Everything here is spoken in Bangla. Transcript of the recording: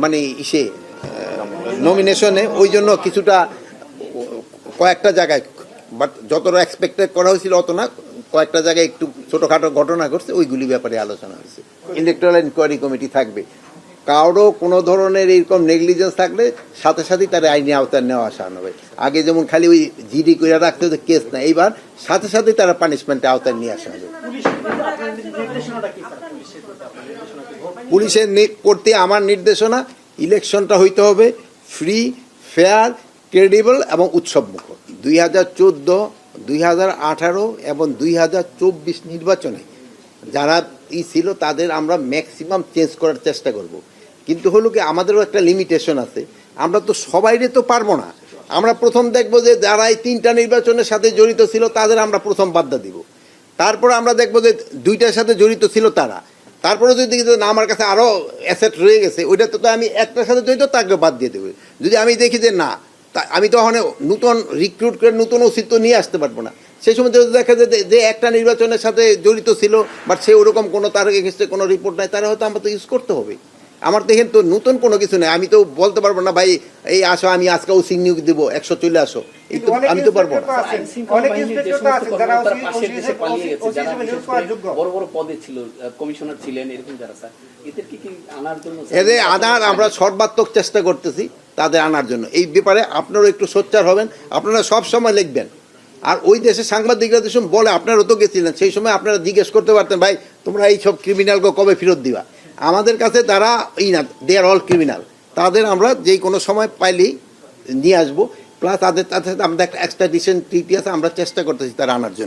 মানে ইসে নমিনেশনে ওই জন্য কিছুটা কয়েকটা জায়গায়, বাট যতটা এক্সপেক্টেড করা হয়েছিল অত না, কয়েকটা জায়গায় একটু ছোটোখাটো ঘটনা ঘটছে, ওইগুলি ব্যাপারে আলোচনা হয়েছে। ইলেকট্রাল ইনকোয়ারি কমিটি থাকবে, কারো কোনো ধরনের এরকম নেগলিজেন্স থাকলে সাথে সাথেই তার আইনি আওতায় নেওয়া আসা হবে। আগে যেমন খালি ওই জিডি করে রাখতে হতো কেস না, এইবার সাথে সাথেই তারা পানিশমেন্টের আওতায় নিয়ে আসা হবে। পুলিশের করতে আমার নির্দেশনা, ইলেকশনটা হইতে হবে ফ্রি, ফেয়ার, ক্রেডিবল এবং উৎসবমুখর। 2014, 2018 এবং 2024 নির্বাচনে যারা ছিল তাদের আমরা ম্যাক্সিমাম চেঞ্জ করার চেষ্টা করব। কিন্তু হলো কি, আমাদেরও একটা লিমিটেশন আছে, আমরা তো সবাইরে তো পারবো না। আমরা প্রথম দেখব যে যারা এই 3টা নির্বাচনের সাথে জড়িত ছিল তাদের আমরা প্রথম বাদ দিব, তারপরে আমরা দেখব যে 2টার সাথে জড়িত ছিল তারা, তারপরে যদি দেখি যে না আমার কাছে আরও অ্যাসেট রয়ে গেছে, ওইটা তো আমি একটার সাথে জড়িত তাকে বাদ দিয়ে দেবো। যদি আমি দেখি যে না, আমি তো ওখানে নতুন রিক্রুট করে নতুন অস্তিত্ব নিয়ে আসতে পারবো না, সেই সময় যদি দেখা যায় যে একটা নির্বাচনের সাথে জড়িত ছিল বাট সে ওরকম কোনো তার এগেইনস্টে কোনো রিপোর্ট নাই, তারা হয়তো আমরা তো ইউজ করতে হবে। আমার দেখেন তো নতুন কোনো কিছু নেই, আমি তো বলতে পারবো না ভাই এই আসো আমি আজকে ওসি নিয়োগ দেবো 100 চলে আসো, এই তো আমি তো পারবো না। এদের আনার আমরা সর্বাত্মক চেষ্টা করতেছি, তাদের আনার জন্য। এই ব্যাপারে আপনারাও একটু সোচ্চার হবেন, আপনারা সব সময় লিখবেন। আর ওই দেশে সাংবাদিকরা যেসব বলে, আপনারাও তো গেছিলেন, সেই সময় আপনারা জিজ্ঞেস করতে পারতেন ভাই তোমরা এই সব ক্রিমিনালকে কবে ফেরত দিবা। আমাদের কাছে তারা না, দে আর অল ক্রিমিনাল, তাদের আমরা যে কোনো সময় পাইলেই নিয়ে আসবো। প্লাস তাদের সাথে আমাদের একটা এক্সট্রাডিশন ট্রিটি আছে, আমরা চেষ্টা করতেছি তারা আনার জন্য।